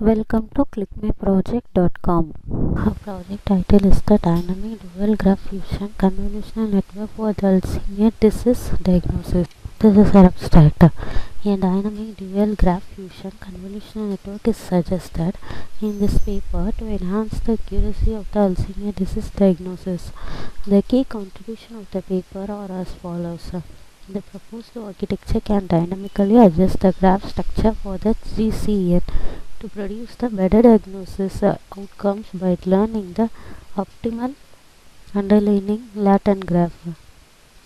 Welcome to ClickMyProject.com. Our project title is the Dynamic Dual Graph Fusion Convolutional Network for the Alzheimer Disease Diagnosis. This is an abstract. A dynamic dual graph fusion convolutional network is suggested in this paper to enhance the accuracy of the Alzheimer disease diagnosis. The key contribution of the paper are as follows. The proposed architecture can dynamically adjust the graph structure for the GCN to produce the better diagnosis outcomes by learning the optimal underlying latent graph.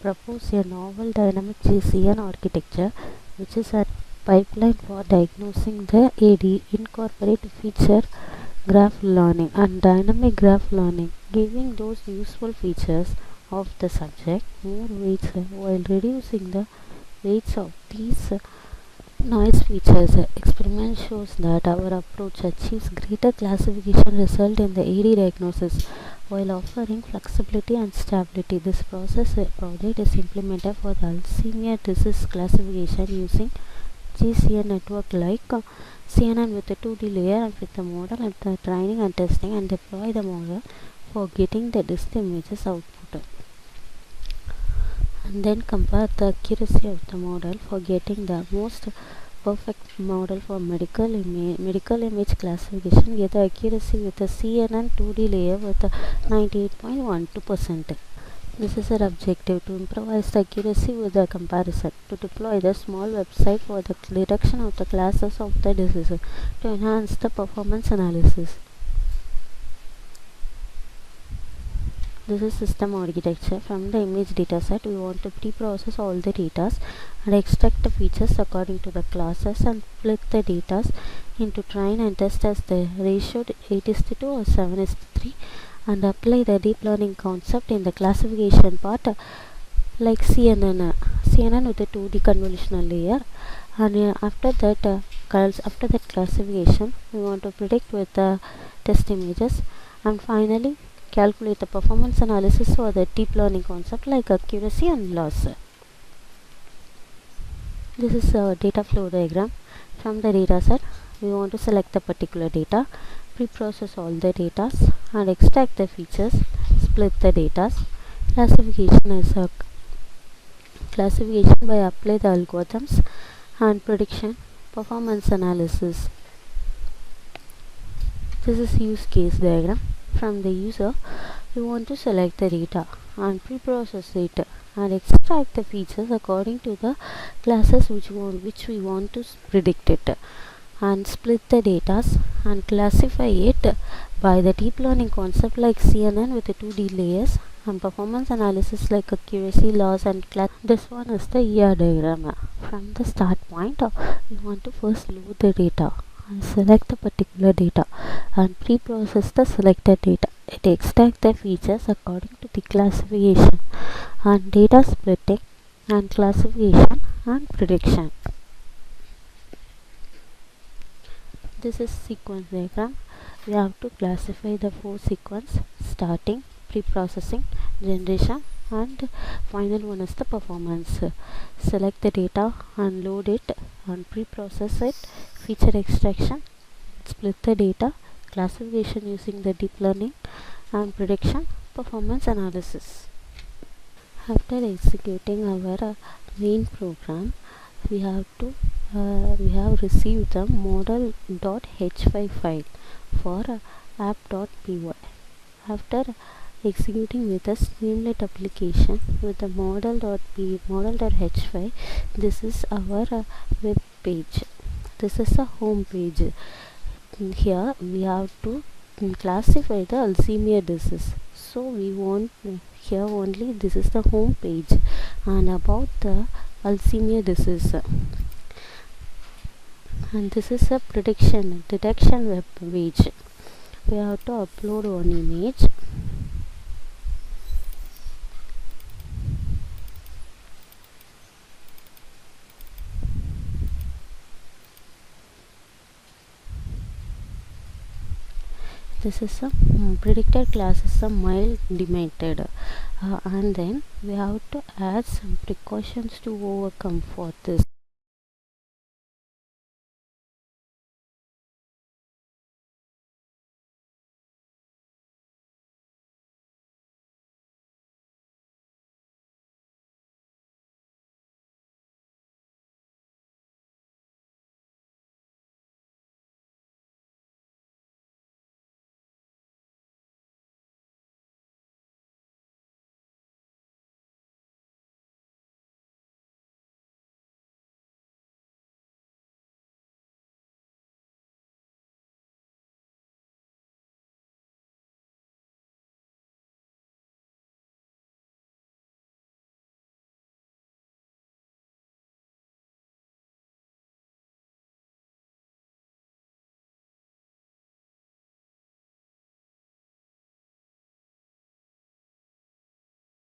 Propose a novel dynamic GCN architecture which is a pipeline for diagnosing the AD, incorporate feature graph learning and dynamic graph learning, giving those useful features of the subject more weights while reducing the weights of these noise features. Experiment shows that our approach achieves greater classification result in the AD diagnosis while offering flexibility and stability. This project is implemented for the Alzheimer disease classification using GCN network like CNN with a 2D layer and with the model and the training and testing, and deploy the model for getting the disk images output, and then compare the accuracy of the model for getting the most perfect model for medical image classification. Get the accuracy with the CNN 2D layer with 98.12%. This is our objective: to improvise the accuracy with the comparison, to deploy the small website for the detection of the classes of the diseases, to enhance the performance analysis. This is system architecture. From the image dataset, we want to pre-process all the data and extract the features according to the classes and split the data into train and test as the ratio 8:2 or 7:3, and apply the deep learning concept in the classification part like CNN with a 2D convolutional layer, and after that classification we want to predict with the test images, and finally calculate the performance analysis for the deep learning concept like accuracy and loss. This is a data flow diagram. From the dataset, we want to select the particular data, pre-process all the data and extract the features, split the data. Classification is a classification by apply the algorithms, and prediction, performance analysis. This is use case diagram. From the user, we want to select the data and pre-process it and extract the features according to the classes which we want to predict it, and split the data and classify it by the deep learning concept like CNN with the 2D layers, and performance analysis like accuracy, loss and class. This one is the ER diagram. From the start point, we want to first load the data and select the particular data and pre-process the selected data. It extracts the features according to the classification and data splitting and classification and prediction. This is sequence diagram. We have to classify the 4 sequence: starting, pre-processing, generation, and final one is the performance. Select the data and load it and pre-process it, feature extraction, split the data, classification using the deep learning, and prediction, performance analysis. After executing our main program, we have received the model.h5 file for app.py. After executing with a Streamlit application with the model.h5, this is our web page. This is a home page. Here we have to classify the Alzheimer disease. So we want here only this is the home page and about the Alzheimer disease. And this is a detection web page. We have to upload one image. This is a predicted class is a mild demented, and then we have to add some precautions to overcome for this.